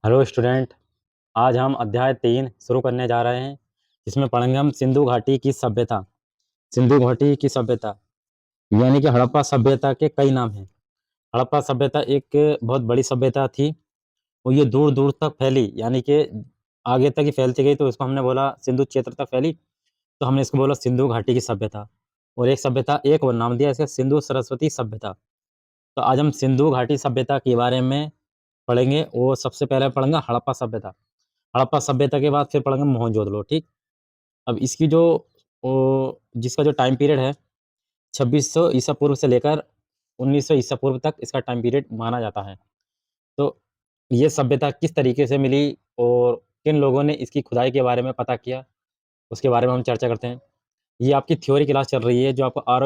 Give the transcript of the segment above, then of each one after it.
Hello student. आज हम अध्याय 3 शुरू करने जा रहे हैं, जिसमें पढ़ेंगे हम सिंधु घाटी की सभ्यता। सिंधु घाटी की सभ्यता यानी कि हड़प्पा सभ्यता के कई नाम हैं। हड़प्पा सभ्यता एक बहुत बड़ी सभ्यता थी और ये दूर दूर तक फैली, यानी कि आगे तक ही फैलती गई, तो इसको हमने बोला सिंधु क्षेत्र तक फैली, तो हमने इसको बोला सिंधु घाटी की सभ्यता। और एक सभ्यता एक और नाम दिया इसका, सिंधु सरस्वती सभ्यता। तो आज हम सिंधु घाटी सभ्यता के बारे में पढ़ेंगे और सबसे पहले पढ़ेंगे हड़प्पा सभ्यता। हड़प्पा सभ्यता के बाद फिर पढ़ेंगे मोहनजोदड़ो। ठीक। अब इसकी जो जिसका जो टाइम पीरियड है 2600 ईसा पूर्व से लेकर 1900 ईसा पूर्व तक इसका टाइम पीरियड माना जाता है। तो ये सभ्यता किस तरीके से मिली और किन लोगों ने इसकी खुदाई के बारे में पता किया, उसके बारे में हम चर्चा करते हैं। ये आपकी थ्योरी क्लास चल रही है, जो आपको आर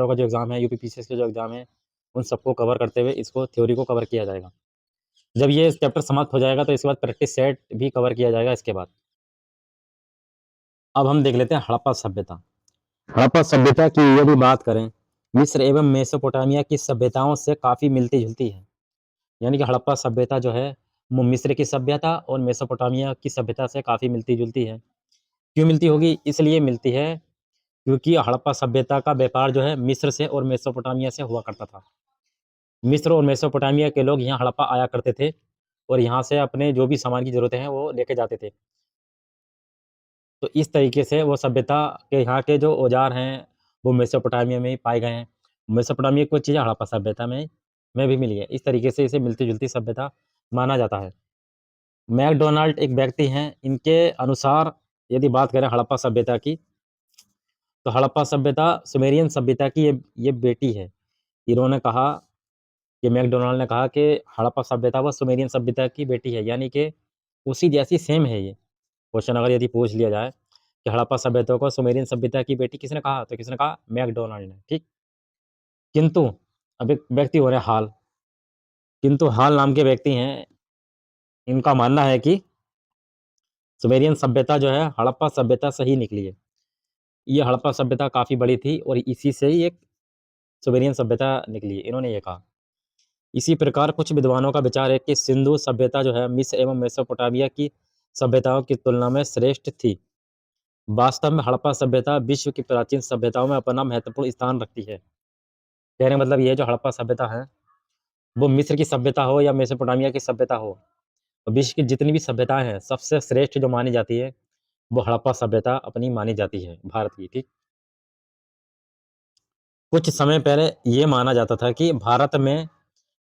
ओ का जो एग्ज़ाम है, यूपी पीसीएस का जो एग्ज़ाम है, उन सबको कवर करते हुए इसको थ्योरी को कवर किया जाएगा। जब ये चैप्टर समाप्त हो जाएगा तो इसके बाद प्रैक्टिस सेट भी कवर किया जाएगा इसके बाद। अब हम देख लेते हैं हड़प्पा सभ्यता। हड़प्पा सभ्यता की यदि बात करें, मिस्र एवं मेसोपोटामिया की सभ्यताओं से काफ़ी मिलती-जुलती है। यानी कि हड़प्पा सभ्यता जो है, वो मिस्र की सभ्यता और मेसोपोटामिया की सभ्यता से काफ़ी मिलती-जुलती है। क्यों मिलती होगी? इसलिए मिलती है क्योंकि हड़प्पा सभ्यता का व्यापार जो है मिस्र से और मेसोपोटामिया से हुआ करता था। मिस्र और मेसोपोटामिया के लोग यहाँ हड़प्पा आया करते थे और यहाँ से अपने जो भी सामान की ज़रूरतें हैं, वो लेके जाते थे। तो इस तरीके से वो सभ्यता के यहाँ के जो औज़ार हैं, वो मेसोपोटामिया में ही पाए गए हैं। मेसोपोटामिया की कुछ चीज़ें हड़प्पा सभ्यता में भी मिली है। इस तरीके से इसे मिलती-जुलती सभ्यता माना जाता है। मैकडॉनल्ड एक व्यक्ति हैं, इनके अनुसार यदि बात करें हड़प्पा सभ्यता की, तो हड़प्पा सभ्यता सुमेरियन सभ्यता की ये बेटी है। इन्होंने कहा, ये मैकडॉनल्ड ने कहा कि हड़प्पा सभ्यता व सुमेरियन सभ्यता की बेटी है, यानी कि उसी जैसी सेम है ये। क्वेश्चन अगर यदि पूछ लिया जाए कि हड़प्पा सभ्यता को सुमेरियन सभ्यता की बेटी किसने कहा? तो किसने कहा? मैकडॉनल्ड ने, ठीक? किंतु अब एक व्यक्ति हो रहे हैं हाल, किंतु हाल नाम के व्यक्ति हैं, इनका मानना है कि सुमेरियन सभ्यता जो है हड़प्पा सभ्यता से ही निकली है। ये हड़प्पा सभ्यता काफ़ी बड़ी थी और इसी से ही एक सुमेरियन सभ्यता निकली है, इन्होंने ये कहा। इसी प्रकार कुछ विद्वानों का विचार है कि सिंधु सभ्यता जो है मिस्र एवं मेसोपोटामिया की सभ्यताओं की तुलना में श्रेष्ठ थी। वास्तव में हड़प्पा सभ्यता विश्व की प्राचीन सभ्यताओं में अपना महत्वपूर्ण स्थान रखती है। कहने का मतलब ये है, जो हड़प्पा सभ्यता है, वो मिस्र की सभ्यता हो या मेसोपोटामिया की सभ्यता हो, विश्व की जितनी भी सभ्यताएँ हैं, सबसे श्रेष्ठ जो मानी जाती है, वो हड़प्पा सभ्यता अपनी मानी जाती है, भारत की, ठीक? कुछ समय पहले ये माना जाता था कि भारत में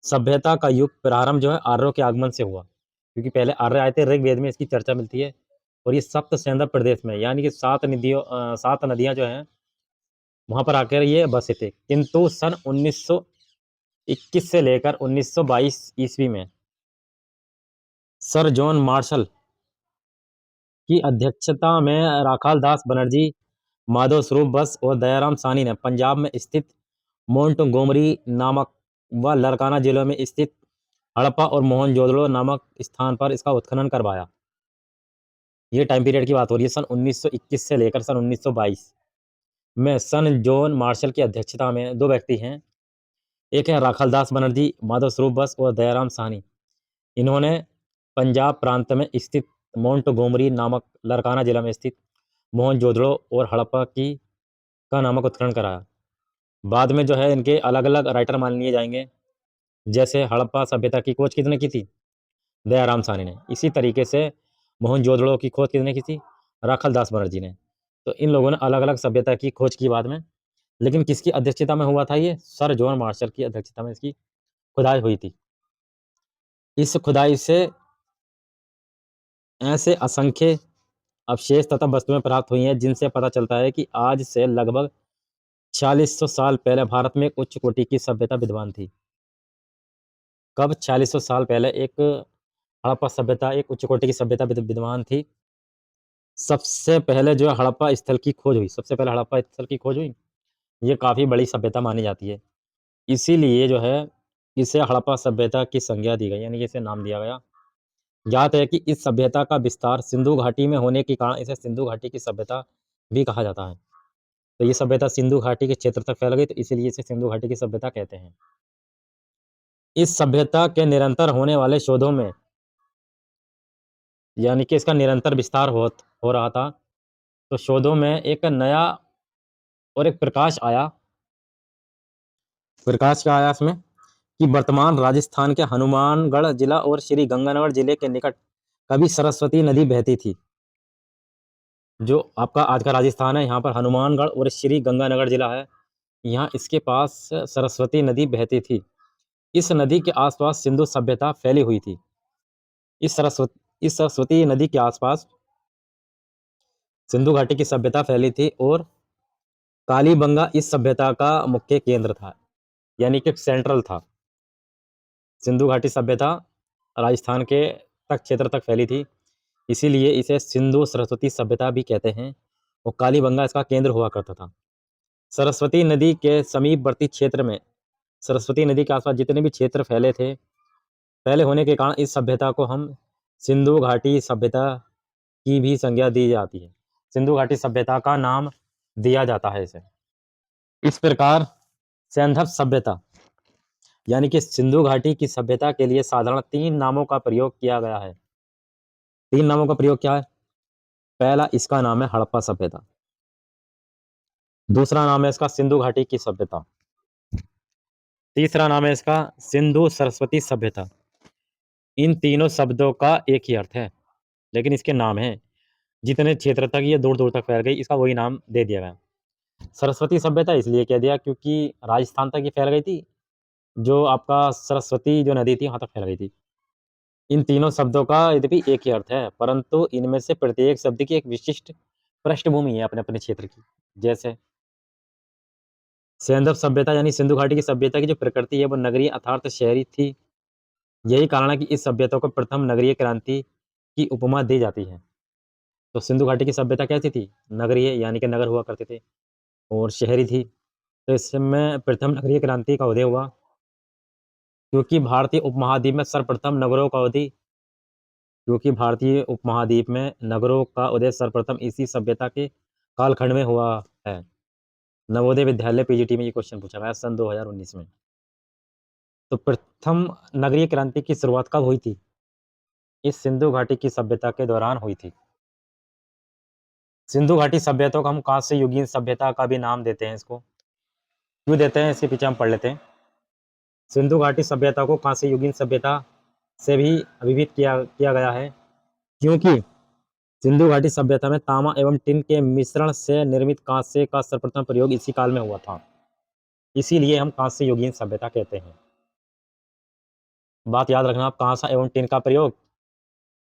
सभ्यता का युग प्रारंभ जो है आर्यों के आगमन से हुआ, क्योंकि पहले आर्य आए थे। ऋग्वेद में इसकी चर्चा मिलती है और ये सप्त सैंधव प्रदेश में, यानी कि 7 नदियाँ जो हैं, वहाँ पर आकर ये बसे थे। किंतु सन 1921 से लेकर 1922 ईस्वी में सर जॉन मार्शल की अध्यक्षता में राखाल दास बनर्जी, माधव स्वरूप बस और दयाराम साहनी ने पंजाब में स्थित मोंटगोमरी नामक व लरकाना जिलों में स्थित हड़प्पा और मोहनजोदड़ो नामक स्थान पर इसका उत्खनन करवाया। ये टाइम पीरियड की बात हो रही है, सन 1921 से लेकर सन 1922 में सन जॉन मार्शल की अध्यक्षता में 2 व्यक्ति हैं। एक है राखाल दास बनर्जी, माधव स्वरूप बस और दयाराम साहनी। इन्होंने पंजाब प्रांत में स्थित मोंटगोमरी नामक लरकाना जिला में स्थित मोहनजोदड़ो और हड़प्पा की का नामक उत्खनन कराया। बाद में जो है इनके अलग-अलग राइटर मान लिए जाएँगे। जैसे हड़प्पा सभ्यता की खोज किसने की थी? दयाराम साहनी ने। इसी तरीके से मोहनजोदड़ो की खोज किसने की थी? राखाल दास बनर्जी ने। तो इन लोगों ने अलग-अलग सभ्यता की खोज की बाद में, लेकिन किसकी अध्यक्षता में हुआ था ये? सर जॉन मार्शल की अध्यक्षता में इसकी खुदाई हुई थी। इस खुदाई से ऐसे असंख्य अवशेष तथा वस्तुएं प्राप्त हुई हैं, जिनसे पता चलता है कि आज से लगभग 4600 साल पहले भारत में एक उच्च कोटि की सभ्यता विद्यमान थी। कब? 4600 साल पहले एक हड़प्पा सभ्यता, एक उच्च कोटि की सभ्यता विद्यमान थी। सबसे पहले जो है हड़प्पा स्थल की खोज हुई, सबसे पहले हड़प्पा स्थल की खोज हुई। ये काफ़ी बड़ी सभ्यता मानी जाती है। इसीलिए जो है इसे हड़प्पा सभ्यता की संज्ञा दी गई, यानी कि इसे नाम दिया गया। ज्ञात है कि इस सभ्यता का विस्तार सिंधु घाटी में होने के कारण इसे सिंधु घाटी की सभ्यता भी कहा जाता है। तो ये सभ्यता सिंधु घाटी के क्षेत्र तक फैल गई, तो इसीलिए इसे सिंधु घाटी की सभ्यता कहते हैं। इस सभ्यता के निरंतर होने वाले शोधों में यानी कि इसका निरंतर विस्तार हो रहा था। तो शोधों में एक नया और एक प्रकाश आया। प्रकाश क्या आया इसमें कि वर्तमान राजस्थान के हनुमानगढ़ जिला और श्री गंगानगर जिले के निकट कभी सरस्वती नदी बहती थी। जो आपका आज का राजस्थान है, यहाँ पर हनुमानगढ़ और श्री गंगानगर जिला है। यहाँ इसके पास सरस्वती नदी बहती थी। इस नदी के आसपास सिंधु सभ्यता फैली हुई थी। इस सरस्वती नदी के आसपास सिंधु घाटी की सभ्यता फैली थी और कालीबंगा इस सभ्यता का मुख्य केंद्र था, यानी कि सेंट्रल था। सिंधु घाटी सभ्यता राजस्थान के क्षेत्र तक फैली थी, इसीलिए इसे सिंधु सरस्वती सभ्यता भी कहते हैं और कालीबंगा इसका केंद्र हुआ करता था। सरस्वती नदी के समीपवर्ती क्षेत्र में, सरस्वती नदी के आसपास जितने भी क्षेत्र फैले होने के कारण इस सभ्यता को हम सिंधु घाटी सभ्यता की भी संज्ञा दी जाती है। सिंधु घाटी सभ्यता का नाम दिया जाता है इसे। इस प्रकार सैंधव सभ्यता यानी कि सिंधु घाटी की सभ्यता के लिए साधारण 3 नामों का प्रयोग किया गया है। 3 नामों का प्रयोग क्या है? पहला इसका नाम है हड़प्पा सभ्यता, दूसरा नाम है इसका सिंधु घाटी की सभ्यता, तीसरा नाम है इसका सिंधु सरस्वती सभ्यता। इन तीनों शब्दों का एक ही अर्थ है, लेकिन इसके नाम हैं। जितने क्षेत्र तक ये दूर दूर तक फैल गई, इसका वही नाम दे दिया गया। सरस्वती सभ्यता इसलिए कह दिया क्योंकि राजस्थान तक ये फैल गई थी, जो आपका सरस्वती जो नदी थी वहां तक फैल गई थी। इन तीनों शब्दों का यद्यपि एक ही अर्थ है, परंतु इनमें से प्रत्येक शब्द की एक विशिष्ट पृष्ठभूमि है अपने अपने क्षेत्र की। जैसे सैंधव सभ्यता यानी सिंधु घाटी की सभ्यता की जो प्रकृति है वो नगरीय अर्थात शहरी थी। यही कारण है कि इस सभ्यता को प्रथम नगरीय क्रांति की उपमा दी जाती है। तो सिंधु घाटी की सभ्यता कैसी थी? नगरीय यानी कि नगर हुआ करते थे, और शहरी थी। तो इसमें प्रथम नगरीय क्रांति का उदय हुआ, क्योंकि भारतीय उपमहाद्वीप में सर्वप्रथम नगरों का उदय क्योंकि भारतीय उपमहाद्वीप में नगरों का उदय सर्वप्रथम इसी सभ्यता के कालखंड में हुआ है। नवोदय विद्यालय पीजीटी में ये क्वेश्चन पूछा गया सन 2019 में। तो प्रथम नगरीय क्रांति की शुरुआत कब हुई थी? इस सिंधु घाटी की सभ्यता के दौरान हुई थी। सिंधु घाटी सभ्यता को हम कांस्य युगीन सभ्यता का भी नाम देते हैं। इसको क्यों देते हैं, इसके पीछे हम पढ़ लेते हैं। सिंधु घाटी सभ्यता को कांस्य युगीन सभ्यता से भी अभिहित किया गया है, क्योंकि सिंधु घाटी सभ्यता में तांबा एवं टिन के मिश्रण से निर्मित कांस्य का सर्वप्रथम प्रयोग इसी काल में हुआ था। इसीलिए हम कांस्य युगीन सभ्यता कहते हैं। बात याद रखना, कांसा एवं टिन का प्रयोग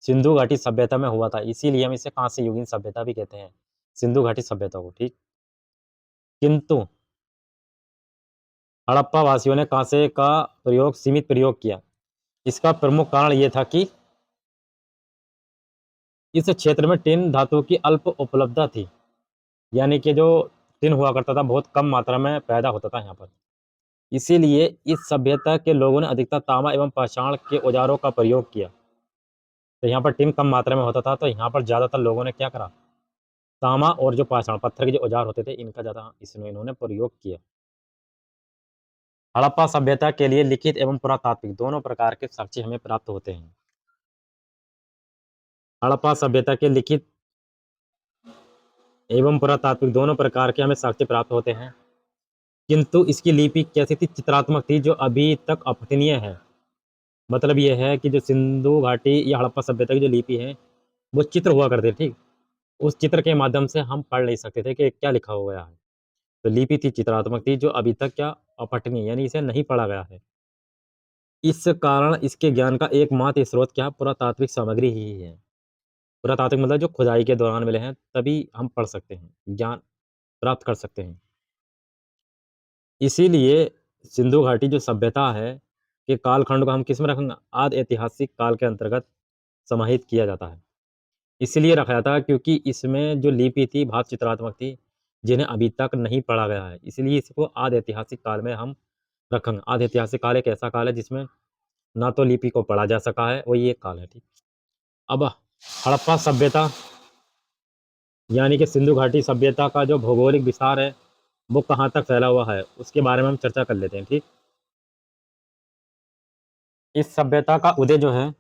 सिंधु घाटी सभ्यता में हुआ था, इसीलिए हम इसे कांस्य युगीन सभ्यता भी कहते हैं, सिंधु घाटी सभ्यता को। ठीक, किंतु हड़प्पा वासियों ने कांसे का सीमित प्रयोग किया। इसका प्रमुख कारण यह था कि इस क्षेत्र में टिन धातु की अल्प उपलब्धता थी, यानी कि जो टिन हुआ करता था बहुत कम मात्रा में पैदा होता था यहाँ पर। इसीलिए इस सभ्यता के लोगों ने अधिकतर तांबा एवं पाषाण के औजारों का प्रयोग किया। तो यहाँ पर टिन कम मात्रा में होता था, तो यहाँ पर ज़्यादातर लोगों ने क्या करा, तांबा और जो पाषाण पत्थर के जो औजार होते थे इनका ज़्यादा इन्होंने प्रयोग किया। हड़प्पा सभ्यता के लिए लिखित एवं पुरातात्विक दोनों प्रकार के साक्ष्य हमें प्राप्त होते हैं। हड़प्पा सभ्यता के लिखित एवं पुरातात्विक दोनों प्रकार के हमें साक्ष्य प्राप्त होते हैं, किंतु इसकी लिपि कैसी थी? चित्रात्मक थी, जो अभी तक अपठनीय है। मतलब यह है कि जो सिंधु घाटी या हड़प्पा सभ्यता की जो लिपि है वो चित्र हुआ करते, ठीक, उस चित्र के माध्यम से हम पढ़ नहीं सकते थे कि क्या लिखा हो गया है। तो लिपि थी, चित्रात्मक थी, जो अभी तक क्या अपठनीय यानी इसे नहीं पढ़ा गया है। इस कारण इसके ज्ञान का एकमात्र स्रोत क्या, पुरातात्विक सामग्री ही है। पुरातात्विक मतलब जो खुदाई के दौरान मिले हैं, तभी हम पढ़ सकते हैं, ज्ञान प्राप्त कर सकते हैं। इसीलिए सिंधु घाटी जो सभ्यता है के कालखंड को हम किस में रखेंगे? आदि ऐतिहासिक काल के अंतर्गत समाहित किया जाता है। इसलिए रखा जाता है क्योंकि इसमें जो लिपि थी भाव चित्रात्मक थी, जिन्हें अभी तक नहीं पढ़ा गया है, इसलिए इसको आदि ऐतिहासिक काल में हम रखेंगे। आदि ऐतिहासिक काल एक ऐसा काल है जिसमें ना तो लिपि को पढ़ा जा सका है, वही एक काल है। ठीक, अब हड़प्पा सभ्यता यानी कि सिंधु घाटी सभ्यता का जो भौगोलिक विस्तार है वो कहाँ तक फैला हुआ है, उसके बारे में हम चर्चा कर लेते हैं। ठीक, इस सभ्यता का उदय जो है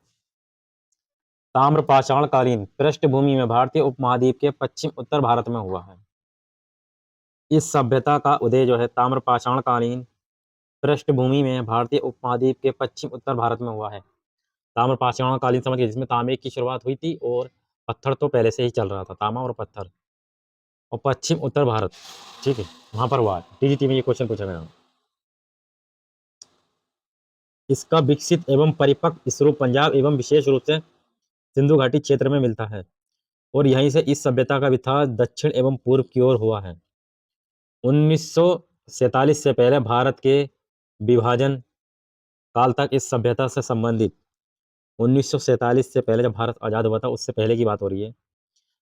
ताम्रपाषाणकालीन पृष्ठभूमि में भारतीय उपमहाद्वीप के पश्चिम उत्तर भारत में हुआ है। इस सभ्यता का उदय जो है ताम्रपाषाणकालीन पृष्ठभूमि में भारतीय उपमहाद्वीप के पश्चिम उत्तर भारत में हुआ है। ताम्रपाषाणकालीन समझ गए, जिसमें तांबे की शुरुआत हुई थी और पत्थर तो पहले से ही चल रहा था, तांबा और पत्थर, और पश्चिम उत्तर भारत, ठीक है, वहां पर हुआ है। टीजीटी में ये क्वेश्चन पूछा गया। इसका विकसित एवं परिपक्व स्वरूप पंजाब एवं विशेष रूप से सिंधु घाटी क्षेत्र में मिलता है और यहीं से इस सभ्यता का विकास दक्षिण एवं पूर्व की ओर हुआ है। 1947 से पहले भारत के विभाजन काल तक इस सभ्यता से संबंधित 1947 से पहले जब भारत आजाद हुआ था उससे पहले की बात हो रही है।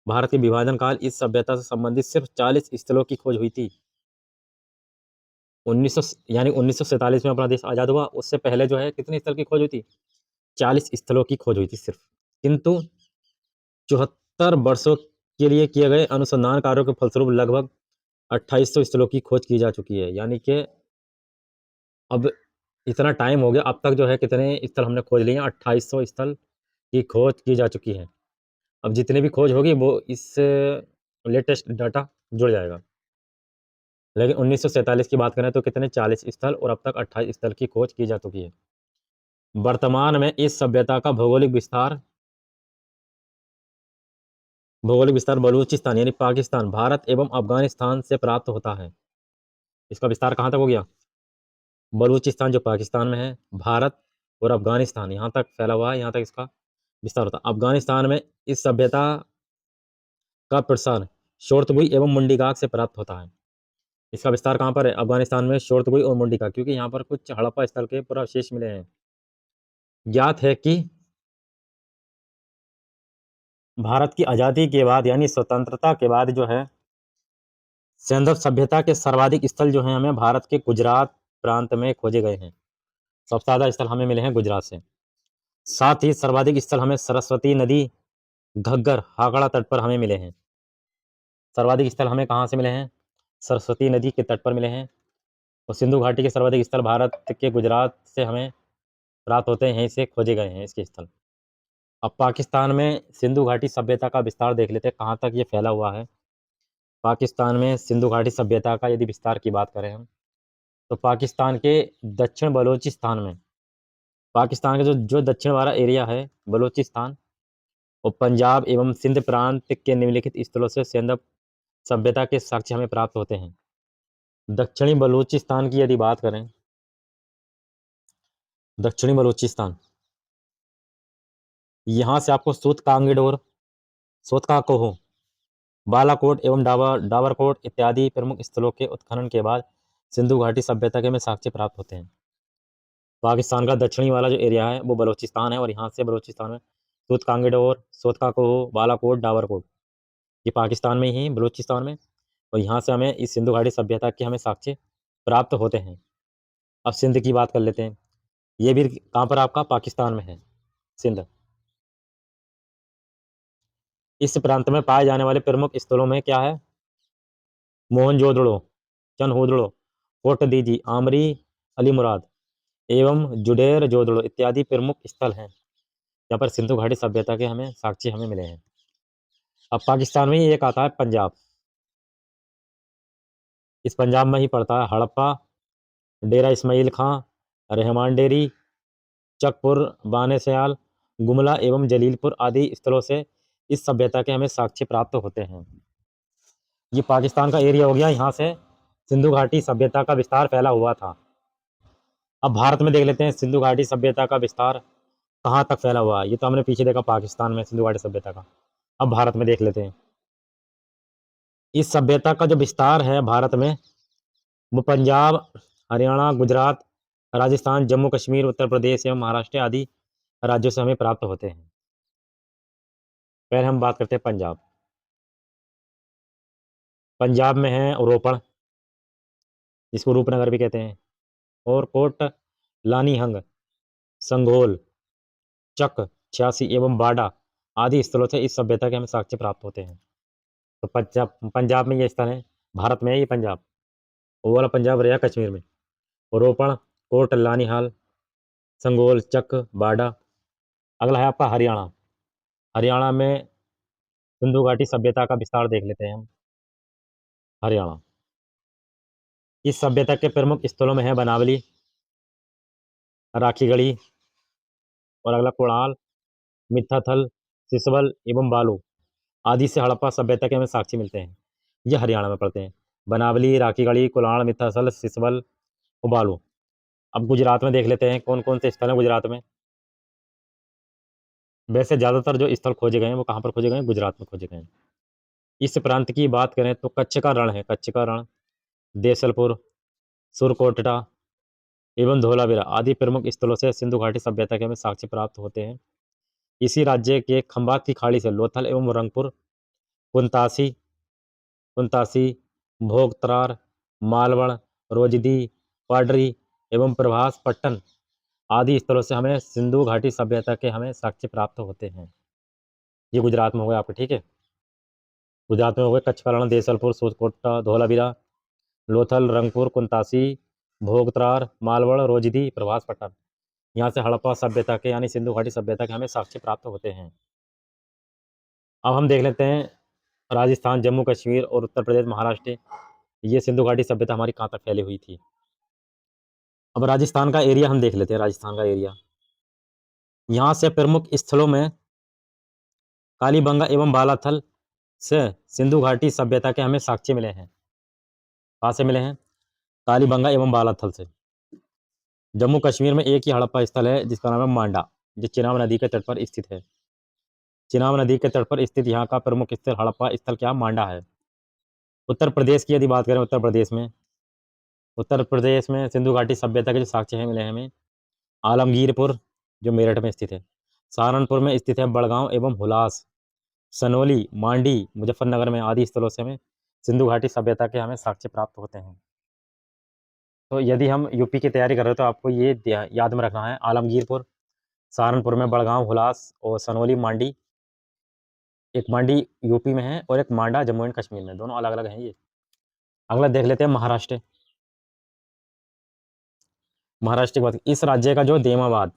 भारत के विभाजन काल इस सभ्यता से संबंधित सिर्फ 40 स्थलों की खोज हुई थी। 1947 में अपना देश आजाद हुआ, उससे पहले जो है कितने स्थल की खोज हुई थी? 40 स्थलों की खोज हुई थी सिर्फ। किंतु 74 वर्षों के लिए किए गए अनुसंधान कार्यों के फलस्वरूप लगभग 2800 स्थलों की खोज की जा चुकी है। यानी कि अब इतना टाइम हो गया, अब तक जो है कितने स्थल हमने खोज लिए हैं? 2800 स्थल की खोज की जा चुकी है। अब जितनी भी खोज होगी वो इस लेटेस्ट डाटा जुड़ जाएगा। लेकिन 1947 की बात करें तो कितने? 40 स्थल, और अब तक 28 स्थल की खोज की जा चुकी है। वर्तमान में इस सभ्यता का भौगोलिक विस्तार बलूचिस्तान यानी पाकिस्तान, भारत एवं अफगानिस्तान से प्राप्त होता है। इसका विस्तार कहाँ तक हो गया? बलूचिस्तान जो पाकिस्तान में है, भारत और अफगानिस्तान यहाँ तक फैला हुआ है, यहाँ तक इसका विस्तार होता है। अफगानिस्तान में इस सभ्यता का प्रसार शोरतगुई एवं मुंडीगाग से प्राप्त होता है। इसका विस्तार कहाँ पर है? अफगानिस्तान में शोरतगुई और मुंडीगाग, क्योंकि यहाँ पर कुछ हड़प्पा स्थल के पुरावशेष मिले हैं। ज्ञात है कि भारत की आज़ादी के बाद यानी स्वतंत्रता के बाद जो है सिंधु सभ्यता के सर्वाधिक स्थल जो हैं हमें भारत के गुजरात प्रांत में खोजे गए हैं। सबसे ज़्यादा स्थल हमें मिले हैं गुजरात से। साथ ही सर्वाधिक स्थल हमें सरस्वती नदी, घग्गर, हाकड़ा तट पर हमें मिले हैं। सर्वाधिक स्थल हमें कहाँ से मिले हैं? सरस्वती नदी के तट पर मिले हैं। और सिंधु घाटी के सर्वाधिक स्थल भारत के गुजरात से हमें प्राप्त होते हैं, यहीं से खोजे गए हैं इसके स्थल। अब पाकिस्तान में सिंधु घाटी सभ्यता का विस्तार देख लेते हैं, कहाँ तक ये फैला हुआ है। पाकिस्तान में सिंधु घाटी सभ्यता का यदि विस्तार की बात करें हम, तो पाकिस्तान के दक्षिण बलूचिस्तान में, पाकिस्तान का जो दक्षिण वाला एरिया है बलूचिस्तान, और पंजाब एवं सिंध प्रांत के निम्नलिखित स्थलों से सिंधु सभ्यता के साक्ष्य हमें प्राप्त होते हैं। दक्षिणी बलूचिस्तान की यदि बात करें, दक्षिणी बलूचिस्तान, यहाँ से आपको सूत कांगड़ोर, सोतकाकोह, बालाकोट एवं डाबरकोट इत्यादि प्रमुख स्थलों के उत्खनन के बाद सिंधु घाटी सभ्यता के हमें साक्ष्य प्राप्त होते हैं। पाकिस्तान का दक्षिणी वाला जो एरिया है वो बलूचिस्तान है, और यहाँ से बलूचिस्तान में सूत कांगड़ोर, सोतकाकोह, बालाकोट, डाबरकोट, ये पाकिस्तान में ही, बलूचिस्तान में, और यहाँ से हमें इस सिंधु घाटी सभ्यता के हमें साक्ष्य प्राप्त होते हैं। अब सिंध की बात कर लेते हैं। ये भी कहाँ पर? आपका पाकिस्तान में है सिंध। इस प्रांत में पाए जाने वाले प्रमुख स्थलों में क्या है? मोहनजोदड़ो, चनहूदड़ो, कोटदीजी, आमरी, अलीमुराद एवं जुडेर जोदड़ो इत्यादि प्रमुख स्थल हैं, यहाँ पर सिंधु घाटी सभ्यता के हमें साक्ष्य हमें मिले हैं। अब पाकिस्तान में ही एक आता है पंजाब। इस पंजाब में ही पड़ता है हड़प्पा, डेरा इस्माइल खां, रहमान डेरी, चकपुर, बानेसयाल, गुमला एवं जलीलपुर आदि स्थलों से इस सभ्यता के हमें साक्ष्य प्राप्त होते हैं। ये पाकिस्तान का एरिया हो गया, यहाँ से सिंधु घाटी सभ्यता का विस्तार फैला हुआ था। अब भारत में देख लेते हैं सिंधु घाटी सभ्यता का विस्तार कहाँ तक फैला हुआ है। ये तो हमने पीछे देखा पाकिस्तान में सिंधु घाटी सभ्यता का, अब भारत में देख लेते हैं। इस सभ्यता का जो विस्तार है भारत में, वो पंजाब, हरियाणा, गुजरात, राजस्थान, जम्मू कश्मीर, उत्तर प्रदेश एवं महाराष्ट्र आदि राज्यों से हमें प्राप्त होते हैं। पहले हम बात करते हैं पंजाब। पंजाब में है रोपड़, जिसको रूपनगर भी कहते हैं, और कोट लानीहंग, संघोल, चक, छियासी एवं बाडा आदि स्थलों से इस सभ्यता के हमें साक्ष्य प्राप्त होते हैं। तो पंजाब में ये स्थान है, भारत में है ये पंजाब। वो वाला पंजाब रहा कश्मीर में। और रोपड़, कोट लानीहाल, संगोल, चक, बाडा। अगला है आपका हरियाणा। हरियाणा में सिंधु घाटी सभ्यता का विस्तार देख लेते हैं हम। हरियाणा, इस सभ्यता के प्रमुख स्थलों में है बनावली, राखीगढ़ी और अगला कुणाल, मित्थाथल, सिसवल एवं बालू आदि से हड़प्पा सभ्यता के हमें साक्ष्य मिलते हैं। ये हरियाणा में पड़ते हैं। बनावली, राखीगढ़ी, कुलाण, मित्थाथल, सिसवल और बालू। अब गुजरात में देख लेते हैं कौन कौन से स्थल हैं गुजरात में। वैसे ज़्यादातर जो स्थल खोजे गए हैं वो कहाँ पर खोजे गए हैं? गुजरात में खोजे गए हैं। इस प्रांत की बात करें तो कच्छ का रण है, कच्छ का रण, देसलपुर, सुरकोटडा एवं धोलावीरा आदि प्रमुख स्थलों से सिंधु घाटी सभ्यता के हमें साक्ष्य प्राप्त होते हैं। इसी राज्य के खंबात की खाड़ी से लोथल एवं रंगपुर, कुंतासी कुंतासी, भोगतरार, मालवण, रोजदी, पाडरी एवं प्रभास पट्टन आदि स्थलों से हमें सिंधु घाटी सभ्यता के हमें साक्ष्य प्राप्त होते हैं। ये गुजरात में हो गए आपके, ठीक है। गुजरात में हो गए कच्छ का रण, देसलपुर, सूरकोटा, धोलावीरा, लोथल, रंगपुर, कुंतासी, भोगतरार, मालवण, रोजदी, प्रभास पट्टन। यहाँ से हड़प्पा सभ्यता के यानी सिंधु घाटी सभ्यता के हमें साक्ष्य प्राप्त होते हैं। अब हम देख लेते हैं राजस्थान, जम्मू कश्मीर और उत्तर प्रदेश, महाराष्ट्र, ये सिंधु घाटी सभ्यता हमारी कहाँ तक फैली हुई थी। अब राजस्थान का एरिया हम देख लेते हैं, राजस्थान का एरिया। यहाँ से प्रमुख स्थलों में कालीबंगा एवं बालाथल से सिंधु घाटी सभ्यता के हमें साक्ष्य मिले हैं। कहाँ से मिले हैं? कालीबंगा एवं बालाथल से। जम्मू कश्मीर में एक ही हड़प्पा स्थल है जिसका नाम है मांडा, जो चिनाब नदी के तट पर स्थित है। चिनाब नदी के तट पर स्थित यहाँ का प्रमुख स्थल हड़प्पा स्थल क्या? मांडा है। उत्तर प्रदेश की यदि बात करें, उत्तर प्रदेश में सिंधु घाटी सभ्यता के जो साक्ष्य हैं मिले हैं हमें आलमगीरपुर, जो मेरठ में स्थित है, सहारनपुर में स्थित है बड़गांव एवं हुलास, सनोली, मांडी, मुजफ्फरनगर में आदि स्थलों से हमें सिंधु घाटी सभ्यता के हमें साक्ष्य प्राप्त होते हैं। तो यदि हम यूपी की तैयारी कर रहे हो तो आपको ये याद में रखना है, आलमगीरपुर, सहारनपुर में बड़गांव, हुलास और सनोली, मांडी। एक मांडी यूपी में है और एक मांडा जम्मू एंड कश्मीर में, दोनों अलग अलग हैं ये। अगला देख लेते हैं महाराष्ट्र। महाराष्ट्र की बात, इस राज्य का जो देमाबाद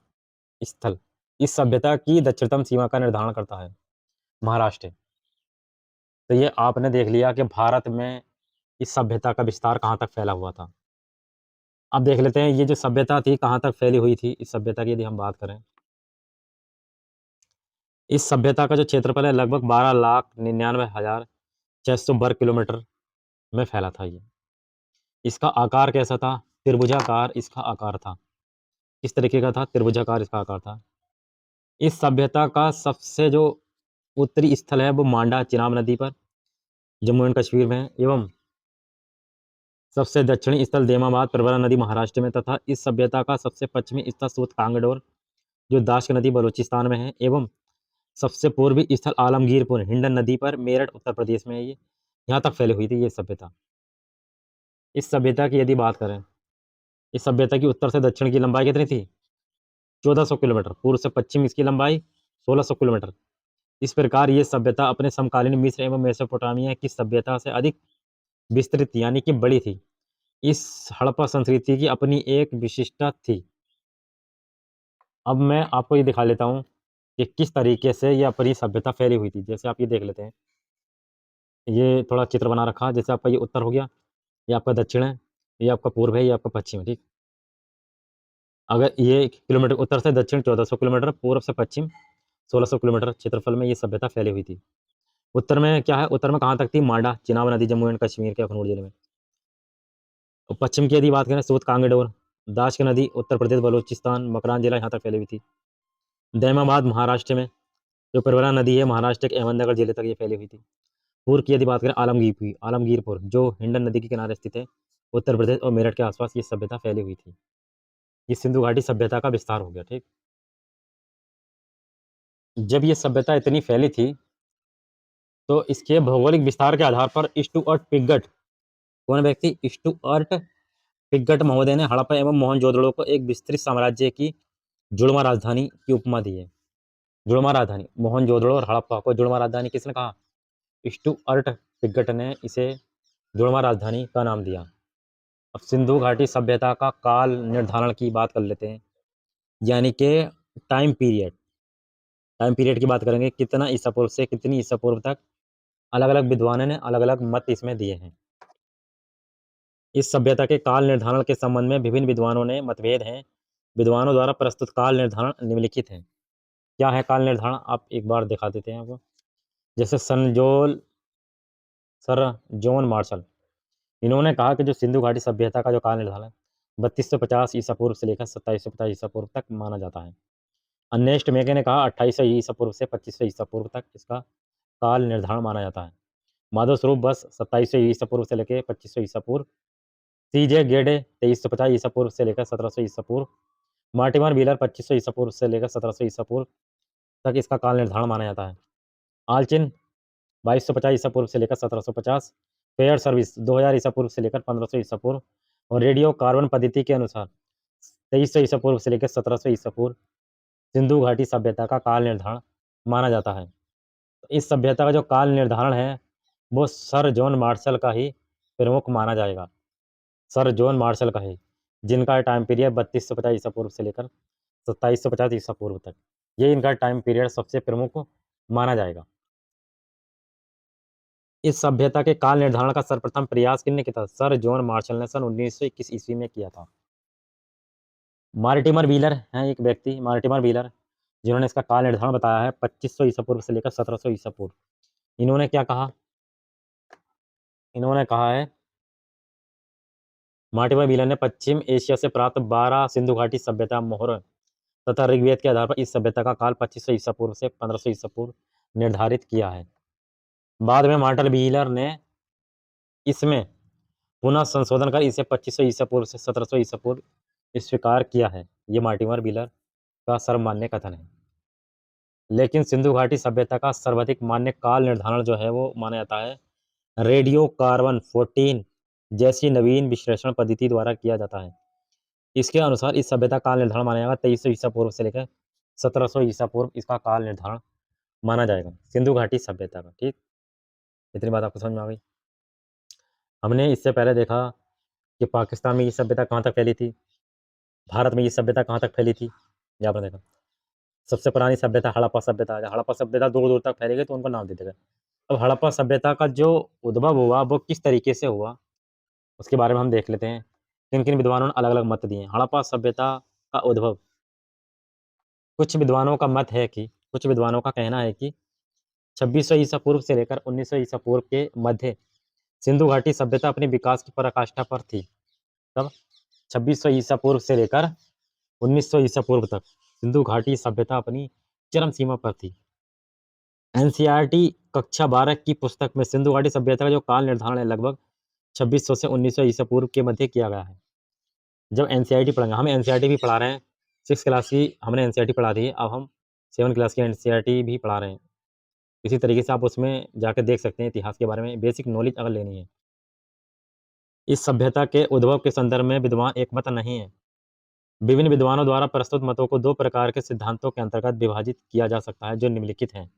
स्थल इस सभ्यता की दक्षिणतम सीमा का निर्धारण करता है, महाराष्ट्र। तो ये आपने देख लिया कि भारत में इस सभ्यता का विस्तार कहाँ तक फैला हुआ था। अब देख लेते हैं ये जो सभ्यता थी कहाँ तक फैली हुई थी। इस सभ्यता की यदि हम बात करें, इस सभ्यता का जो क्षेत्रफल है लगभग 12,99,600 वर्ग किलोमीटर में फैला था ये। इसका आकार कैसा था? त्रिभुजाकार इसका आकार था। किस तरीके का था? त्रिभुजाकार इसका आकार था। इस सभ्यता का सबसे जो उत्तरी स्थल है वो मांडा चिनाब नदी पर जम्मू एंड कश्मीर में है, एवं सबसे दक्षिणी स्थल देमाबाद प्रवरा नदी महाराष्ट्र में, तथा इस सभ्यता का सबसे पश्चिमी स्थल सूत कांगडोर जो दाश्क नदी बलूचिस्तान में है, एवं सबसे पूर्वी स्थल आलमगीरपुर हिंडन नदी पर मेरठ उत्तर प्रदेश में है। ये यहाँ तक फैली हुई थी ये सभ्यता। इस सभ्यता की यदि बात करें, इस सभ्यता की उत्तर से दक्षिण की लंबाई कितनी थी? 1400 किलोमीटर। पूर्व से पश्चिम इसकी लंबाई 1600 किलोमीटर। इस प्रकार ये सभ्यता अपने समकालीन मिस्र एवं मेसोपोटामिया की सभ्यता से अधिक विस्तृत यानी कि बड़ी थी। इस हड़प्पा संस्कृति की अपनी एक विशिष्टता थी। अब मैं आपको ये दिखा लेता हूँ कि किस तरीके से ये अपनी सभ्यता फैली हुई थी। जैसे आप ये देख लेते हैं, ये थोड़ा चित्र बना रखा, जैसे आपका ये उत्तर हो गया, ये आपका दक्षिण है, ये आपका पूर्व है, ये आपका पश्चिम है, ठीक। अगर ये किलोमीटर उत्तर से दक्षिण 1400 किलोमीटर, पूर्व से पश्चिम 1600 किलोमीटर क्षेत्रफल में ये सभ्यता फैली हुई थी। उत्तर में क्या है? उत्तर में कहाँ तक थी? मांडा चिनाब नदी जम्मू एंड कश्मीर के अखनूर जिले में। और पश्चिम की यदि बात करें, सूत कांगडोर दाश्क नदी उत्तर प्रदेश बलूचिस्तान मकरान जिला यहाँ तक फैली हुई थी। दैमाबाद महाराष्ट्र में, जो परवरा नदी है महाराष्ट्र के अहमदनगर जिले तक ये फैली हुई थी। पूर्व की यदि बात करें, आलमगीरपुर जो हिंडन नदी के किनारे स्थित है, उत्तर प्रदेश और मेरठ के आसपास ये सभ्यता फैली हुई थी। ये सिंधु घाटी सभ्यता का विस्तार हो गया, ठीक। जब ये सभ्यता इतनी फैली थी तो इसके भौगोलिक विस्तार के आधार पर स्टुअर्ट पिगट, कौन व्यक्ति? स्टुअर्ट पिगट महोदय ने हड़प्पा एवं मोहनजोदड़ो को एक विस्तृत साम्राज्य की जुड़वा राजधानी की उपमा दी है। जुड़वा राजधानी, मोहनजोदड़ो और हड़प्पा को जुड़वा राजधानी किसने कहा? स्टुअर्ट पिगट ने इसे जुड़वा राजधानी का नाम दिया। अब सिंधु घाटी सभ्यता का काल निर्धारण की बात कर लेते हैं, यानी कि टाइम पीरियड। टाइम पीरियड की बात करेंगे, कितना ईसा पूर्व से कितनी ईसा पूर्व तक अलग-अलग विद्वानों ने अलग-अलग मत इसमें दिए हैं। इस सभ्यता के काल निर्धारण के संबंध में विभिन्न विद्वानों ने मतभेद हैं। विद्वानों द्वारा प्रस्तुत काल निर्धारण निम्नलिखित हैं। क्या है काल निर्धारण? आप एक बार दिखा देते हैं आपको। जैसे सर जॉन मार्शल, इन्होंने कहा कि जो सिंधु घाटी सभ्यता का जो काल निर्धारण 3250 ईसा पूर्व से लेकर 2750 ईसा पूर्व तक माना जाता है। अर्नेस्ट मेके ने कहा 2800 ईसा पूर्व से 2500 ईसा पूर्व तक इसका काल निर्धारण माना जाता है। माधव स्वरूप बस 2700 ईसा पूर्व से लेकर 2500 ईसा पूर्व, सीजे गेडे 2350 ईसा पूर्व से लेकर 1700 ईसा पूर्व, मार्टिमर व्हीलर 2500 ईसा पूर्व से लेकर 1700 ईसा पूर्व तक इसका काल निर्धारण माना जाता है। आलचिन 2250 ईसा पूर्व से लेकर 1750, फेयर सर्विस 2000 ईसा पूर्व से लेकर 1500 ईसा पूर्व और रेडियो कार्बन पद्धति के अनुसार 2300 ईसा पूर्व से लेकर 1700 ईसा पूर्व सिंधु घाटी सभ्यता का काल निर्धारण माना जाता है। इस सभ्यता का जो काल निर्धारण है वो सर जॉन मार्शल का ही प्रमुख माना जाएगा। सर जॉन मार्शल का ही, जिनका टाइम पीरियड 3250 ईसा पूर्व से लेकर 2750 ईसा पूर्व तक, ये इनका टाइम पीरियड सबसे प्रमुख माना जाएगा। इस सभ्यता के काल निर्धारण का सर्वप्रथम प्रयास किसने किया था? सर जॉन मार्शल ने सन 1921 ईस्वी में किया था। मार्टिमर व्हीलर हैं एक व्यक्ति, मार्टिमर व्हीलर, जिन्होंने इसका काल निर्धारण बताया है 2500 ईसा पूर्व से लेकर 1700 ईसा पूर्व। इन्होंने क्या कहा? इन्होंने कहा है, मार्टिमर व्हीलर ने पश्चिम एशिया से प्राप्त 12 सिंधु घाटी सभ्यता मोहर तथा ऋग्वेद के आधार पर इस सभ्यता का काल 2500 ईसा पूर्व से 1500 ईसा पूर्व निर्धारित किया है। बाद में मार्टल व्हीलर ने इसमें पुनः संशोधन कर इसे 2500 ईसा पूर्व से 1700 ईसा पूर्व स्वीकार किया है। ये मार्टिमर व्हीलर का सर्वमान्य कथन है। लेकिन सिंधु घाटी सभ्यता का सर्वाधिक मान्य काल निर्धारण जो है वो माना जाता है रेडियो कार्बन 14 जैसी नवीन विश्लेषण पद्धति द्वारा किया जाता है। इसके अनुसार इस सभ्यता काल निर्धारण माना जाएगा 2300 ईसा पूर्व से लेकर 1700 ईसा पूर्व इसका काल निर्धारण माना जाएगा सिंधु घाटी सभ्यता का। ठीक, इतनी बात आपको समझ में आ गई। हमने इससे पहले देखा कि पाकिस्तान में ये सभ्यता कहाँ तक फैली थी, भारत में ये सभ्यता कहाँ तक फैली थी, ये आपने देखा। सबसे पुरानी सभ्यता हड़प्पा सभ्यता है। हड़प्पा सभ्यता दूर दूर तक फैली गई तो उनको नाम देते गए। अब हड़प्पा सभ्यता का जो उद्भव हुआ वो किस तरीके से हुआ उसके बारे में हम देख लेते हैं। किन किन विद्वानों ने अलग अलग मत दिए। हड़प्पा सभ्यता का उद्भव, कुछ विद्वानों का मत है कि कुछ विद्वानों का कहना है कि 2600 ईसा पूर्व से लेकर 1900 ईसा पूर्व के मध्य सिंधु घाटी सभ्यता अपने विकास की पराकाष्ठा पर थी। तब 2600 ईसा पूर्व से लेकर 1900 ईसा पूर्व तक सिंधु घाटी सभ्यता अपनी चरम सीमा पर थी। एनसीईआरटी कक्षा 12 की पुस्तक में सिंधु घाटी सभ्यता का जो काल निर्धारण है लगभग 2600 से 1900 ईसा पूर्व के मध्य किया गया है। जब एनसीईआरटी पढ़ेंगे, हम एनसीईआरटी भी पढ़ा रहे हैं, 6 क्लास की हमने एनसीईआरटी पढ़ा दी है, अब हम 7 क्लास की एनसीईआरटी भी पढ़ा रहे हैं। इसी तरीके से आप उसमें जाकर देख सकते हैं इतिहास के बारे में बेसिक नॉलेज अगर लेनी है। इस सभ्यता के उद्भव के संदर्भ में विद्वान एक मत नहीं है। विभिन्न विद्वानों द्वारा प्रस्तुत मतों को 2 प्रकार के सिद्धांतों के अंतर्गत विभाजित किया जा सकता है जो निम्नलिखित हैं।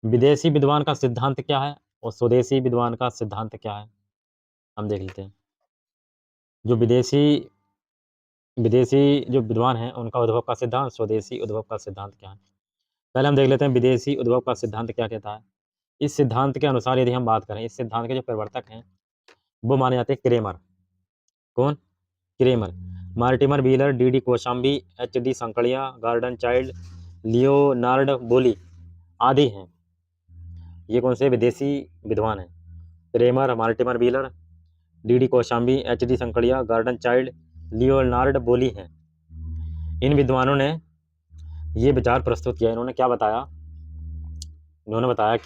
विदेशी विद्वान का सिद्धांत क्या है और स्वदेशी विद्वान का सिद्धांत क्या है, हम देख लेते हैं। जो विदेशी विदेशी जो विद्वान हैं उनका उद्भव का सिद्धांत, स्वदेशी उद्भव का सिद्धांत क्या है। पहले हम देख लेते हैं विदेशी उद्भव का सिद्धांत क्या कहता है। इस सिद्धांत के अनुसार यदि हम बात करें, इस सिद्धांत के जो प्रवर्तक हैं वो माने जाते हैं क्रेमर। कौन? Kramer. Mortimer Wheeler, D Kosambi, H D Sankalia, Gordon Childe, Leonard Woolley आदि हैं। ये कौन से विदेशी विद्वान हैं? Kramer, Mortimer Wheeler, D Kosambi, H D Sankalia, Gordon Childe, Leonard Woolley हैं। इन विद्वानों ने ये विचार प्रस्तुत किया। इन्होंने क्या बताया? इन्होंने बताया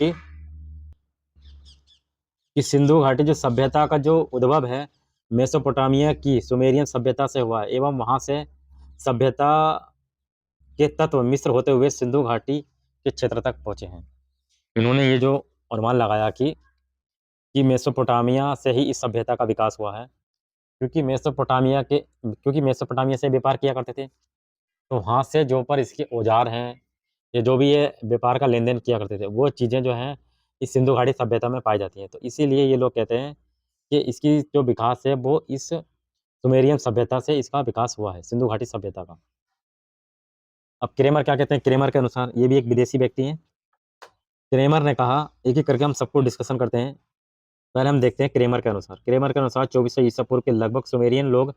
कि सिंधु घाटी जो सभ्यता का जो उद्भव है मेसोपोटामिया की सुमेरियन सभ्यता से हुआ है एवं वहां से सभ्यता के तत्व मिस्र होते हुए सिंधु घाटी के क्षेत्र तक पहुंचे हैं। इन्होंने ये जो अनुमान लगाया कि मेसोपोटामिया से ही इस सभ्यता का विकास हुआ है, क्योंकि मेसोपोटामिया से व्यापार किया करते थे, तो वहाँ से जो पर इसके औजार हैं या जो भी ये व्यापार का लेन देन किया करते थे वो चीज़ें जो हैं इस सिंधु घाटी सभ्यता में पाई जाती हैं। तो इसीलिए ये लोग कहते हैं कि इसकी जो विकास है वो इस सुमेरियन सभ्यता से इसका विकास हुआ है, सिंधु घाटी सभ्यता का। अब क्रेमर क्या कहते हैं? क्रेमर के अनुसार, ये भी एक विदेशी व्यक्ति हैं। क्रेमर ने कहा, एक-एक करके हम सबको डिस्कशन करते हैं। पहले हम देखते हैं क्रेमर के अनुसार। क्रेमर के अनुसार 2400 ईसा पूर्व के लगभग सुमेरियन लोग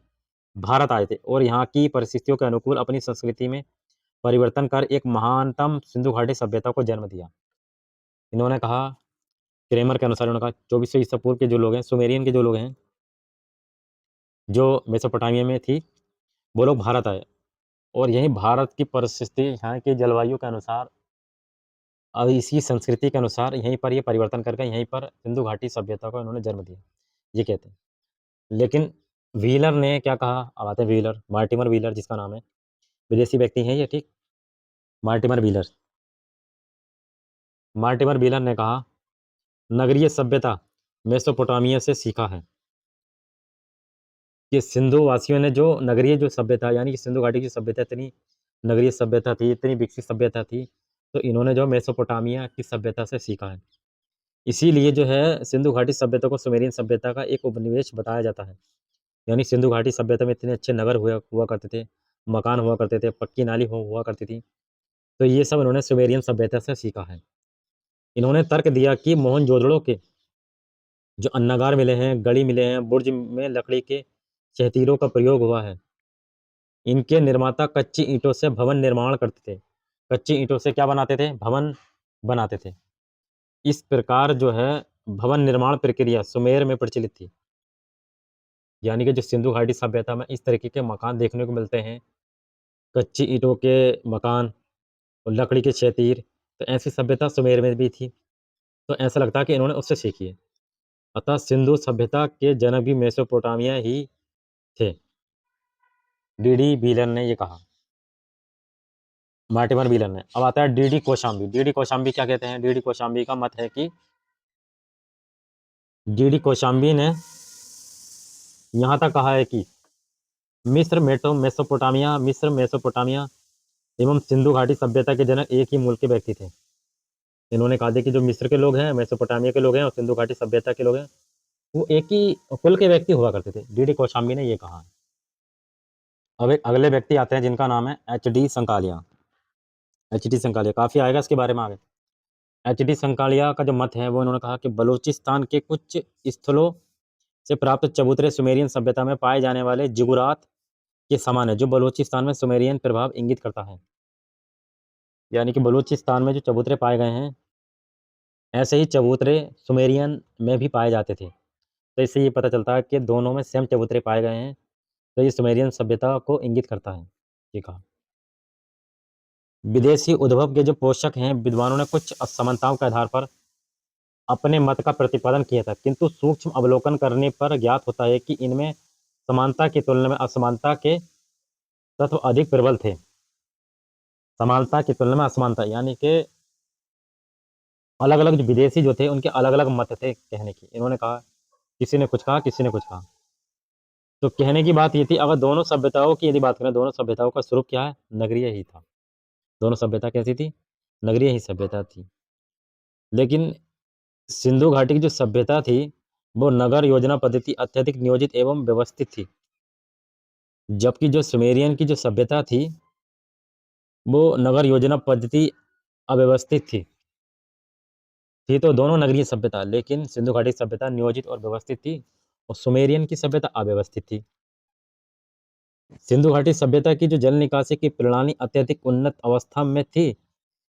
भारत आए थे और यहाँ की परिस्थितियों के अनुकूल अपनी संस्कृति में परिवर्तन कर एक महानतम सिंधु घाटी सभ्यता को जन्म दिया। इन्होंने कहा, क्रेमर के अनुसार उन्होंने कहा 2400 ईसा पूर्व के जो लोग हैं, सुमेरियन के जो लोग हैं, जो मेसोपोटामिया में थी, वो लोग भारत आए और यहीं भारत की परिस्थिति, यहाँ की जलवायु के अनुसार और इसी संस्कृति के अनुसार यहीं पर ये परिवर्तन करके यहीं पर सिंधु घाटी सभ्यता को इन्होंने जन्म दिया, ये कहते हैं। लेकिन व्हीलर ने क्या कहा? अब आते हैं व्हीलर, मार्टिमर व्हीलर जिसका नाम है, विदेशी व्यक्ति हैं ये, ठीक? Mortimer wheeler. मार्टिमर व्हीलर ने कहा, नगरीय सभ्यता मेसोपोटामिया से सीखा है। कि सिंधु वासियों ने जो नगरीय जो सभ्यता, यानी कि सिंधु घाटी की सभ्यता इतनी नगरीय सभ्यता थी, इतनी विकसित सभ्यता थी, तो इन्होंने जो मेसोपोटामिया की सभ्यता से सीखा है। इसीलिए जो है सिंधु घाटी सभ्यता को सुमेरियन सभ्यता का एक उपनिवेश बताया जाता है। यानी सिंधु घाटी सभ्यता में इतने अच्छे नगर हुआ हुआ करते थे, मकान हुआ करते थे, पक्की नाली हुआ करती थी। तो ये सब इन्होंने सुमेरियन सभ्यता से सीखा है। इन्होंने तर्क दिया कि मोहनजोदड़ो के जो अन्नागार मिले हैं, गढ़ी मिले हैं, बुर्ज में लकड़ी के चहतीरों का प्रयोग हुआ है। इनके निर्माता कच्ची ईंटों से भवन निर्माण करते थे। कच्ची ईंटों से क्या बनाते थे? भवन बनाते थे। इस प्रकार जो है भवन निर्माण प्रक्रिया सुमेर में प्रचलित थी। यानी कि जो सिंधु घाटी सभ्यता में इस तरीके के मकान देखने को मिलते हैं, कच्ची ईंटों के मकान और लकड़ी के चौतीर, तो ऐसी सभ्यता सुमेर में भी थी। तो ऐसा लगता है कि इन्होंने उससे सीखी है। अतः सिंधु सभ्यता के जनक भी मेसोपोटामिया ही थे। डी व्हीलर ने ये कहा, मार्टिमर व्हीलर ने। अब आता है डी कोशाम्बी। डी कोशाम्बी क्या कहते हैं? डी कोशाम्बी का मत है कि डी कोशाम्बी ने यहाँ तक कहा है कि मिस्र मेसोपोटामिया एवं सिंधु घाटी सभ्यता के जनक एक ही मूल के व्यक्ति थे। इन्होंने कहा था कि जो मिस्र के लोग हैं, मेसोपोटामिया के लोग हैं और सिंधु घाटी सभ्यता के लोग हैं, वो एक ही कुल के व्यक्ति हुआ करते थे। डी कोशाम्बी ने ये कहा है। अब एक अगले व्यक्ति आते हैं जिनका नाम है H D Sankalia. H D Sankalia काफ़ी आएगा इसके बारे में आगे। एच डी संकालिया का जो मत है वो इन्होंने कहा कि बलूचिस्तान के कुछ स्थलों से प्राप्त चबूतरे सुमेरियन सभ्यता में पाए जाने वाले जिगुरात के समान है, जो बलूचिस्तान में सुमेरियन प्रभाव इंगित करता है। यानी कि बलूचिस्तान में जो चबूतरे पाए गए हैं, ऐसे ही चबूतरे सुमेरियन में भी पाए जाते थे। तो इससे ये पता चलता है कि दोनों में सेम चबूतरे पाए गए हैं, तो ये सुमेरियन सभ्यता को इंगित करता है। ये कहा। विदेशी उद्भव के जो पोषक हैं, विद्वानों ने कुछ असमानताओं के आधार पर अपने मत का प्रतिपादन किया था, किंतु सूक्ष्म अवलोकन करने पर ज्ञात होता है कि इनमें समानता की तुलना में असमानता के तत्व अधिक प्रबल थे। समानता की तुलना में असमानता, यानी कि अलग अलग जो विदेशी जो थे उनके अलग अलग मत थे कहने की। इन्होंने कहा, किसी ने कुछ कहा, किसी ने कुछ कहा। तो कहने की बात ये थी, अगर दोनों सभ्यताओं की यदि बात करें, दोनों सभ्यताओं का स्वरूप क्या है? नगरीय ही था। दोनों सभ्यता कैसी थी? नगरीय ही सभ्यता थी। लेकिन सिंधु घाटी की जो सभ्यता थी, वो नगर योजना पद्धति अत्यधिक नियोजित एवं व्यवस्थित थी। जबकि जो सुमेरियन की जो सभ्यता थी, वो नगर योजना पद्धति अव्यवस्थित थी। तो दोनों नगरीय सभ्यता, लेकिन सिंधु घाटी सभ्यता नियोजित और व्यवस्थित थी और सुमेरियन की सभ्यता अव्यवस्थित थी। सिंधु घाटी सभ्यता की जो जल निकासी की प्रणाली अत्यधिक उन्नत अवस्था में थी,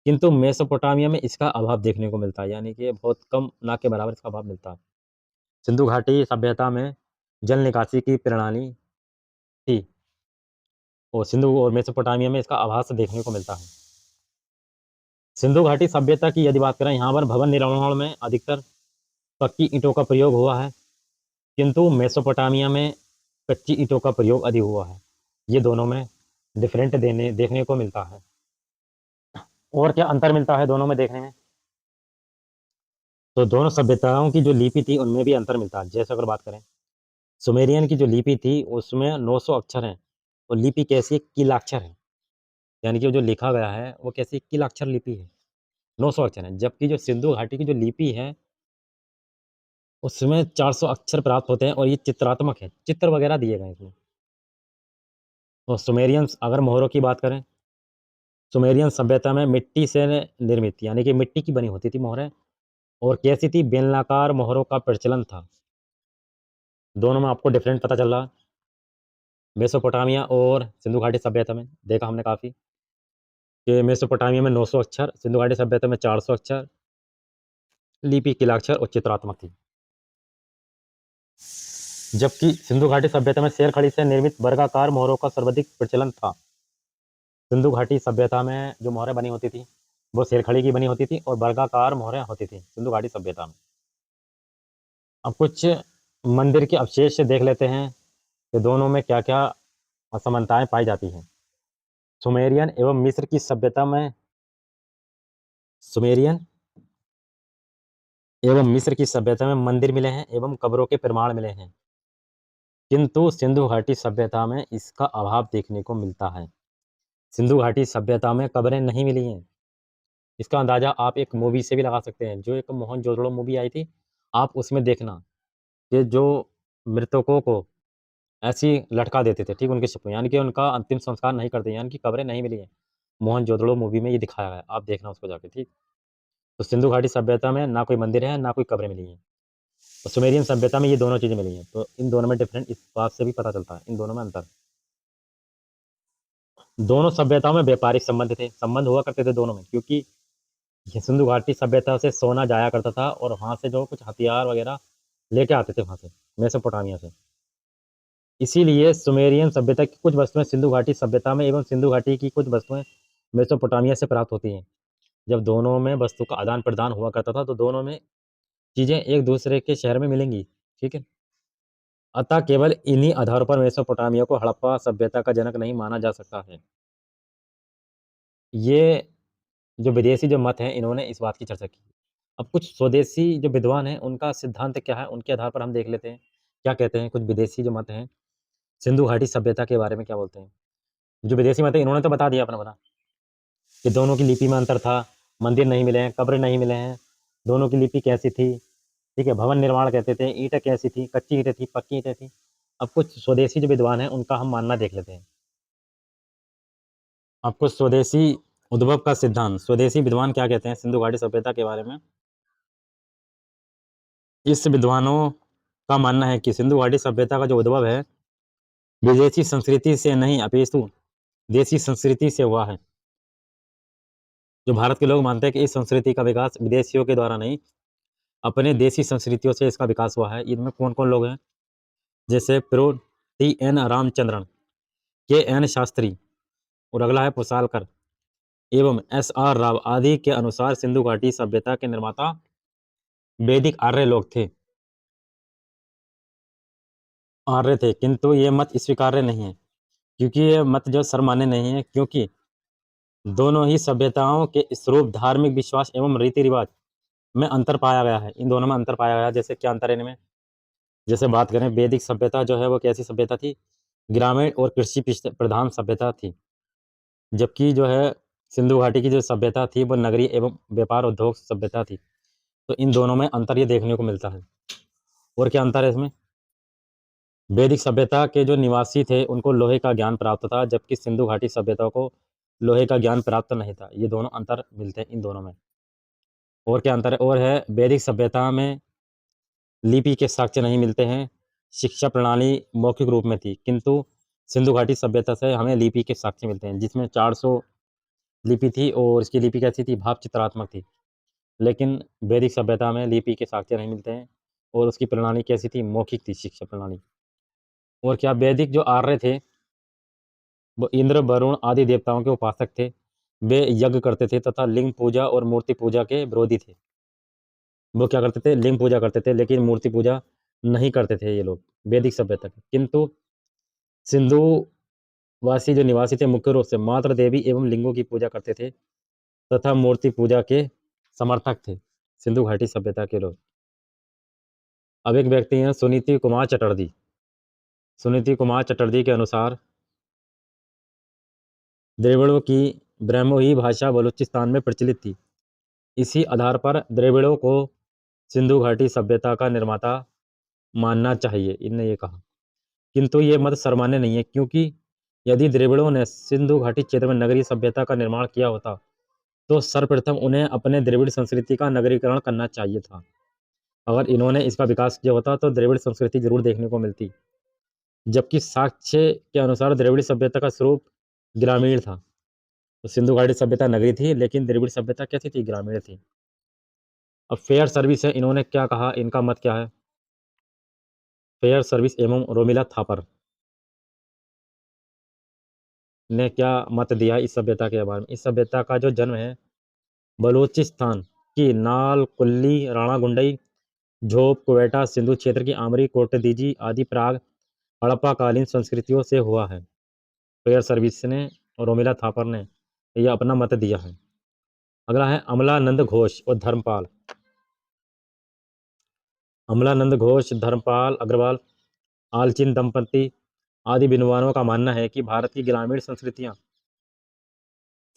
किंतु मेसोपोटामिया में इसका अभाव देखने को मिलता है। यानी कि बहुत कम, ना के बराबर इसका अभाव मिलता है। सिंधु घाटी सभ्यता में जल निकासी की प्रणाली थी और सिंधु और मेसोपोटामिया में इसका आभास देखने को मिलता है। सिंधु घाटी सभ्यता की यदि बात करें, यहाँ पर भवन निर्माण में अधिकतर पक्की ईंटों का प्रयोग हुआ है, किंतु मेसोपोटामिया में कच्ची ईंटों का प्रयोग अधिक हुआ है। ये दोनों में डिफरेंट देखने को मिलता है। और क्या अंतर मिलता है दोनों में देखने में? तो दोनों सभ्यताओं की जो लिपि थी उनमें भी अंतर मिलता है। जैसे अगर बात करें, सुमेरियन की जो लिपि थी उसमें 900 अक्षर हैं और लिपि कैसी है? कीलाक्षर है। यानी कि जो लिखा गया है वो कैसी कीलाक्षर लिपि है, 900 अक्षर है। जबकि जो सिंधु घाटी की जो लिपि है उसमें 400 अक्षर प्राप्त होते हैं और ये चित्रात्मक है, चित्र वगैरह दिए गए हैं इसमें। और सुमेरियंस अगर मोहरों की बात करें सुमेरियन सभ्यता में मिट्टी से निर्मित यानी कि मिट्टी की बनी होती थी मोहरें और कैसी थी? बेलनाकार मोहरों का प्रचलन था। दोनों में आपको डिफरेंट पता चल रहा। मेसोपोटामिया और सिंधु घाटी सभ्यता में देखा हमने काफ़ी कि मेसोपोटामिया में 900 अक्षर, सिंधु घाटी सभ्यता में 400 अक्षर, लिपि किलाक्षर और चित्रात्मक थी। जबकि सिंधु घाटी सभ्यता में शेर खड़ी से निर्मित वर्गाकार मोहरों का सर्वाधिक प्रचलन था। सिंधु घाटी सभ्यता में जो मोहरें बनी होती थी वो शेर खड़ी की बनी होती थी और वर्गाकार मोहरें होती थी सिंधु घाटी सभ्यता में। अब कुछ मंदिर के अवशेष देख लेते हैं कि दोनों में क्या क्या असमानताएं पाई जाती हैं। सुमेरियन एवं मिस्र की सभ्यता में सुमेरियन एवं मिस्र की सभ्यता में मंदिर मिले हैं एवं कब्रों के प्रमाण मिले हैं, किंतु सिंधु घाटी सभ्यता में इसका अभाव देखने को मिलता है। सिंधु घाटी सभ्यता में कब्रें नहीं मिली हैं। इसका अंदाजा आप एक मूवी से भी लगा सकते हैं, जो एक मोहनजोदड़ो मूवी आई थी, आप उसमें देखना कि जो मृतकों को ऐसी लटका देते थे, ठीक उनके शिप में, यानी कि उनका अंतिम संस्कार नहीं करते, यानी कि कब्रें नहीं मिली हैं। मोहनजोदड़ो मूवी में ये दिखाया गया है, आप देखना उसको जाके, ठीक। तो सिंधु घाटी सभ्यता में ना कोई मंदिर है, ना कोई कब्रें मिली हैं। और सुमेरियन सभ्यता में ये दोनों चीज़ें मिली हैं। तो इन दोनों में डिफरेंट इस बात से भी पता चलता है, इन दोनों में अंतर। दोनों सभ्यताओं में व्यापारिक संबंध थे, संबंध हुआ करते थे दोनों में, क्योंकि ये सिंधु घाटी सभ्यता से सोना जाया करता था और वहाँ से जो कुछ हथियार वगैरह लेके आते थे वहाँ से, मेसोपोटामिया से। इसीलिए सुमेरियन सभ्यता की कुछ वस्तुएं सिंधु घाटी सभ्यता में एवं सिंधु घाटी की कुछ वस्तुएं मेसोपोटामिया से प्राप्त होती हैं। जब दोनों में वस्तु का आदान प्रदान हुआ करता था तो दोनों में चीज़ें एक दूसरे के शहर में मिलेंगी, ठीक है। अतः केवल इन्हीं आधारों पर मेसोपोटामिया को हड़प्पा सभ्यता का जनक नहीं माना जा सकता है। ये जो विदेशी जो मत हैं, इन्होंने इस बात की चर्चा की। अब कुछ स्वदेशी जो विद्वान हैं, उनका सिद्धांत क्या है, उनके आधार पर हम देख लेते हैं, क्या कहते हैं कुछ विदेशी जो मत हैं, सिंधु घाटी सभ्यता के बारे में क्या बोलते हैं। जो विदेशी मत हैं, इन्होंने तो बता दिया अपना बता कि दोनों की लिपि में अंतर था, मंदिर नहीं मिले हैं, कब्र नहीं मिले हैं, दोनों की लिपि कैसी थी, ठीक है, भवन निर्माण कहते थे, ईंटें कैसी थी, कच्ची ईंटें थी, पक्की ईंटें थी। अब कुछ स्वदेशी जो विद्वान हैं, उनका हम मानना देख लेते हैं। आपको स्वदेशी उद्भव का सिद्धांत, स्वदेशी विद्वान क्या कहते हैं सिंधु घाटी सभ्यता के बारे में। इस विद्वानों का मानना है कि सिंधु घाटी सभ्यता का जो उद्भव है, विदेशी संस्कृति से नहीं अपितु देसी संस्कृति से हुआ है। जो भारत के लोग मानते हैं कि इस संस्कृति का विकास विदेशियों के द्वारा नहीं, अपने देसी संस्कृतियों से इसका विकास हुआ है। इनमें कौन-कौन लोग हैं? जैसे प्रो टी एन रामचंद्रन, के एन शास्त्री और अगला है पुसालकर एवं एस आर राव आदि के अनुसार सिंधु घाटी सभ्यता के निर्माता वैदिक आर्य लोग थे। आर्य थे, किंतु ये मत स्वीकार्य नहीं है, क्योंकि ये मत जो सर्वमान्य नहीं है, क्योंकि दोनों ही सभ्यताओं के स्वरूप, धार्मिक विश्वास एवं रीति रिवाज में अंतर पाया गया है। इन दोनों में अंतर पाया गया है। जैसे क्या अंतर है इनमें? जैसे बात करें, वैदिक सभ्यता जो है वो कैसी सभ्यता थी? ग्रामीण और कृषि प्रधान सभ्यता थी, जबकि जो है सिंधु घाटी की जो सभ्यता थी वो नगरीय एवं व्यापार उद्योग सभ्यता थी। तो इन दोनों में अंतर ये देखने को मिलता है। और क्या अंतर है इसमें? वैदिक सभ्यता के जो निवासी थे उनको लोहे का ज्ञान प्राप्त था, जबकि सिंधु घाटी सभ्यता को लोहे का ज्ञान प्राप्त नहीं था। ये दोनों अंतर मिलते हैं इन दोनों में। और क्या अंतर है? और है, वैदिक सभ्यता में लिपि के साक्ष्य नहीं मिलते हैं, शिक्षा प्रणाली मौखिक रूप में थी, किंतु सिंधु घाटी सभ्यता से हमें लिपि के साक्ष्य मिलते हैं, जिसमें 400 लिपि थी और इसकी लिपि कैसी थी? भाव चित्रात्मक थी। लेकिन वैदिक सभ्यता में लिपि के साक्ष्य नहीं मिलते हैं और उसकी प्रणाली कैसी थी? मौखिक थी शिक्षा प्रणाली। और क्या वैदिक जो आर्य थे वो इंद्र, वरुण आदि देवताओं के उपासक थे। वे यज्ञ करते थे तथा लिंग पूजा और मूर्ति पूजा के विरोधी थे। वो क्या करते थे? लिंग पूजा करते थे, लेकिन मूर्ति पूजा नहीं करते थे ये लोग, वैदिक सभ्यता के। किंतु सिंधु वासी जो निवासी थे मुख्य रूप से मातृ देवी एवं लिंगों की पूजा करते थे तथा मूर्ति पूजा के समर्थक थे सिंधु घाटी सभ्यता के लोग। अब एक व्यक्ति हैं सुनीति कुमार चटर्जी। सुनीति कुमार चटर्जी के अनुसार द्रविड़ों की ब्रह्मोही भाषा बलूचिस्तान में प्रचलित थी। इसी आधार पर द्रविड़ों को सिंधु घाटी सभ्यता का निर्माता मानना चाहिए, इनने ये कहा। किंतु ये मत सर्वमान्य नहीं है, क्योंकि यदि द्रविड़ों ने सिंधु घाटी क्षेत्र में नगरीय सभ्यता का निर्माण किया होता, तो सर्वप्रथम उन्हें अपने द्रविड़ संस्कृति का नगरीकरण करना चाहिए था। अगर इन्होंने इसका विकास किया होता, तो द्रविड़ संस्कृति जरूर देखने को मिलती। जबकि साक्ष्य के अनुसार द्रविड़ सभ्यता का स्वरूप ग्रामीण था। तो सिंधु घाटी सभ्यता नगरी थी, लेकिन द्रविड़ सभ्यता कैसी थी? ग्रामीण थी। अब फेयर सर्विस है, इन्होंने क्या कहा, इनका मत क्या है? फेयर सर्विस एवं रोमिला थापर ने क्या मत दिया इस सभ्यता के बारे में? इस सभ्यता का जो जन्म है बलूचिस्तान की नाल कुल्ली, राणा गुंडई, झोप, क्वेटा, सिंधु क्षेत्र की आमरी, कोटदीजी आदि प्राग हड़प्पाकालीन संस्कृतियों से हुआ है। फेयर सर्विस ने और रोमिला थापर ने यह अपना मत दिया है। अगला है अमलानंद घोष और धर्मपाल। अमलानंद घोष, धर्मपाल अग्रवाल, आलचिन दंपति आदि विद्वानों का मानना है कि भारत की ग्रामीण संस्कृतियां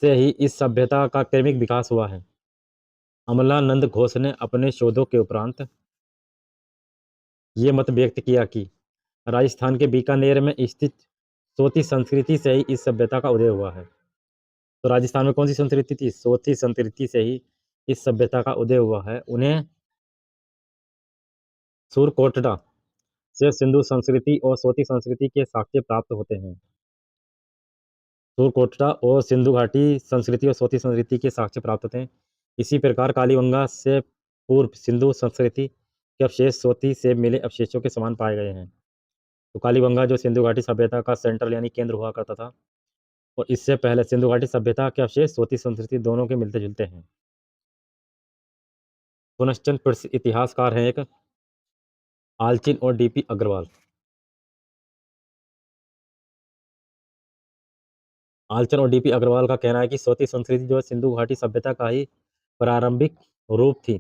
से ही इस सभ्यता का क्रमिक विकास हुआ है। अमलानंद घोष ने अपने शोधों के उपरांत ये मत व्यक्त किया कि राजस्थान के बीकानेर में स्थित सोती संस्कृति से ही इस सभ्यता का उदय हुआ है। तो राजस्थान में कौन सी संस्कृति थी? सोती संस्कृति से ही इस सभ्यता का उदय हुआ है। उन्हें सूरकोटड़ा से सिंधु संस्कृति और सोती संस्कृति के साक्ष्य प्राप्त होते हैं। सूरकोटड़ा और सिंधु घाटी संस्कृति और सोती संस्कृति के साक्ष्य प्राप्त होते हैं। इसी प्रकार कालीबंगा से पूर्व सिंधु संस्कृति के अवशेष सोती से मिले अवशेषों के समान पाए गए हैं। तो कालीबंगा जो सिंधु घाटी सभ्यता का सेंट्रल यानी केंद्र हुआ करता था, और इससे पहले सिंधु घाटी सभ्यता के अवशेष सोती संस्कृति दोनों के मिलते जुलते हैं। पुनश्चन प्रसिद्ध इतिहासकार हैं एक आलचिन और डीपी अग्रवाल। आलचन और डीपी अग्रवाल का कहना है कि सोती संस्कृति जो सिंधु घाटी सभ्यता का ही प्रारंभिक रूप थी।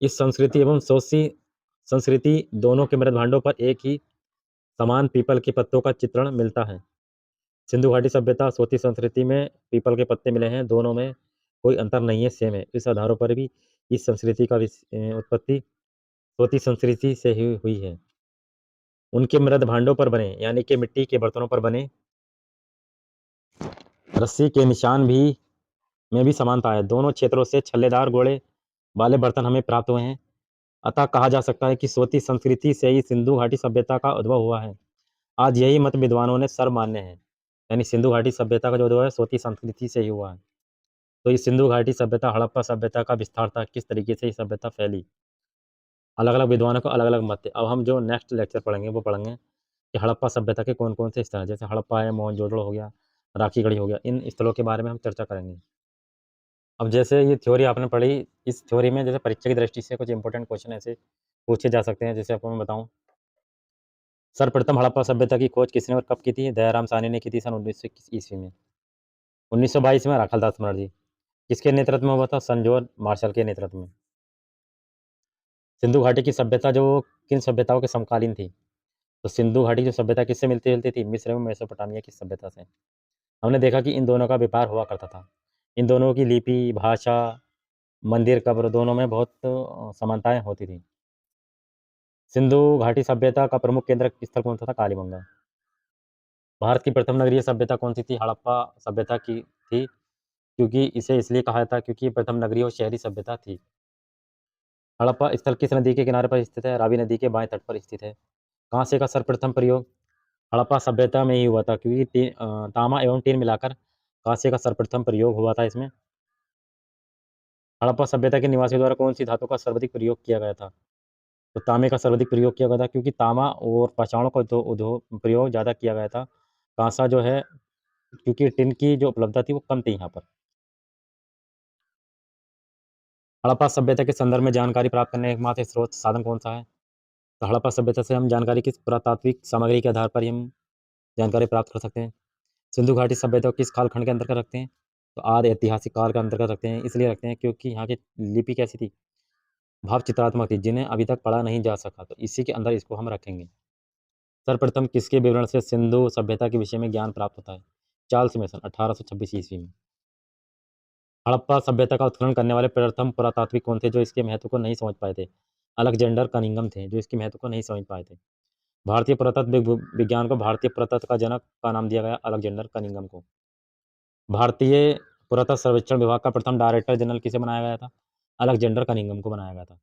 इस संस्कृति एवं सोती संस्कृति दोनों के मृदभांडों पर एक ही समान पीपल के पत्तों का चित्रण मिलता है। सिंधु घाटी सभ्यता सोती संस्कृति में पीपल के पत्ते मिले हैं, दोनों में कोई अंतर नहीं है, सेम है। इस आधारों पर भी इस संस्कृति का उत्पत्ति सोती संस्कृति से ही हुई है। उनके मृद भांडों पर बने यानी कि मिट्टी के बर्तनों पर बने रस्सी के निशान भी में भी समानता है। दोनों क्षेत्रों से छल्लेदार गोले वाले बर्तन हमें प्राप्त हुए हैं। अतः कहा जा सकता है कि सोती संस्कृति से ही सिंधु घाटी सभ्यता का उद्भव हुआ है। आज यही मत विद्वानों ने सर्वमान्य है, यानी सिंधु घाटी सभ्यता का जो उद्भव है सोती संस्कृति से ही हुआ है। तो ये सिंधु घाटी सभ्यता हड़प्पा सभ्यता का विस्तार था, किस तरीके से ये सभ्यता फैली। अलग अलग विद्वानों को अलग अलग मत थे। अब हम जो नेक्स्ट लेक्चर पढ़ेंगे वो पढ़ेंगे कि हड़प्पा सभ्यता के कौन कौन से स्थल हैं। जैसे हड़प्पा है, मोहनजोदड़ो हो गया, राखीगढ़ी हो गया, इन स्थलों के बारे में हम चर्चा करेंगे। अब जैसे ये थ्योरी आपने पढ़ी, इस थ्योरी में जैसे परीक्षा की दृष्टि से कुछ इंपॉर्टेंट क्वेश्चन ऐसे पूछे जा सकते हैं। जैसे आपको मैं बताऊं, सर्वप्रथम हड़प्पा सभ्यता की खोज किसने और कब की थी? दयाराम साहनी ने की थी सन 1921 ईस्वी में। 1922 में राखालदास बनर्जी। किसके नेतृत्व में हुआ था? सन जॉर्ज मार्शल के नेतृत्व में। सिंधु घाटी की सभ्यता जो किन सभ्यताओं के समकालीन थी? तो सिंधु घाटी की सभ्यता किससे मिलती जुलती थी? मिस्र एवं मेसोपोटामिया की सभ्यता से। हमने देखा कि इन दोनों का व्यापार हुआ करता था। इन दोनों की लिपि, भाषा, मंदिर, कब्र दोनों में बहुत समानताएं होती थी। सिंधु घाटी सभ्यता का प्रमुख केंद्र स्थल कौन सा था? कालीबंगा। भारत की प्रथम नगरीय सभ्यता कौन सी थी? हड़प्पा सभ्यता की थी, क्योंकि इसे इसलिए कहा जाता है क्योंकि प्रथम नगरीय और शहरी सभ्यता थी। हड़प्पा स्थल किस नदी के किनारे पर स्थित है? रावी नदी के बाएं तट पर स्थित है। कांसे का सर्वप्रथम प्रयोग हड़प्पा सभ्यता में ही हुआ था, क्योंकि तांबा एवं टीन मिलाकर कांसे का सर्वप्रथम प्रयोग हुआ था इसमें। हड़प्पा सभ्यता के निवासियों द्वारा कौन सी धातु का सर्वाधिक प्रयोग किया गया था? तो तांबे का सर्वाधिक प्रयोग किया गया था, क्योंकि तांबा और पाषाणों का उद्योग प्रयोग ज़्यादा किया गया था। कांसा जो है, क्योंकि टिन की जो उपलब्धता थी वो कम थी यहाँ पर। हड़प्पा सभ्यता के संदर्भ में जानकारी प्राप्त करने का एकमात्र स्रोत साधन कौन सा है? तो हड़प्पा सभ्यता से हम जानकारी किस पुरातात्विक सामग्री के आधार पर ही हम जानकारी प्राप्त कर सकते हैं? सिंधु घाटी सभ्यता को किस कालखंड के अंतर्गत रखते हैं? तो आदि ऐतिहासिक काल के अंतर्गत रखते हैं। इसलिए रखते हैं क्योंकि यहाँ की लिपि कैसी थी? भाव चित्रात्मक थी, जिन्हें अभी तक पढ़ा नहीं जा सका, तो इसी के अंदर इसको हम रखेंगे। सर्वप्रथम किसके विवरण से सिंधु सभ्यता के विषय में ज्ञान प्राप्त होता है? चार्ल्स मेसन 1826 ईस्वी में। हड़प्पा सभ्यता का उत्खनन करने वाले प्रथम पुरातात्विक कौन थे जो इसके महत्व को नहीं समझ पाए थे? अलेक्जेंडर कनिंघम थे जो इसके महत्व को नहीं समझ पाए थे। भारतीय पुरातत्व विज्ञान को भारतीय पुरातत्व का जनक का नाम दिया गया अलेक्जेंडर कनिंघम को। भारतीय पुरातत्व सर्वेक्षण विभाग का प्रथम डायरेक्टर जनरल किसे बनाया गया था? अलेक्जेंडर कनिंघम को बनाया गया था।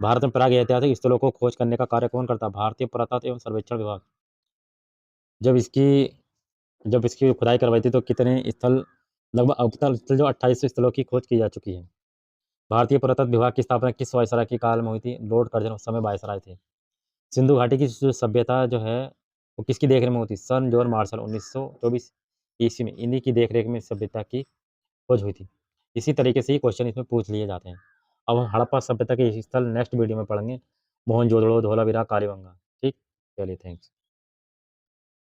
भारत में प्रागैतिहासिक स्थलों को खोज करने का कार्य कौन करता है? भारतीय पुरातत्व एवं सर्वेक्षण विभाग। जब इसकी जब इसकी खुदाई करवाई थी तो कितने स्थल, लगभग अब तक स्थल जो 28 स्थलों की खोज की जा चुकी है। भारतीय पुरातत्व विभाग की स्थापना किस वायसराय के काल में हुई थी? लॉर्ड कर्जन उस समय वायसराय थे। सिंधु घाटी की जो सभ्यता जो है वो किसकी देखरेख में होती? सन जॉन मार्शल 1924 ईस्वी में इन्हीं की देखरेख में सभ्यता की खोज हुई थी। इसी तरीके से ही क्वेश्चन इसमें पूछ लिए जाते हैं। अब हम हड़प्पा सभ्यता के स्थल नेक्स्ट वीडियो में पढ़ेंगे। मोहनजोदड़ो, धोलावीरा, कालीबंगा। ठीक, चलिए थैंक्स।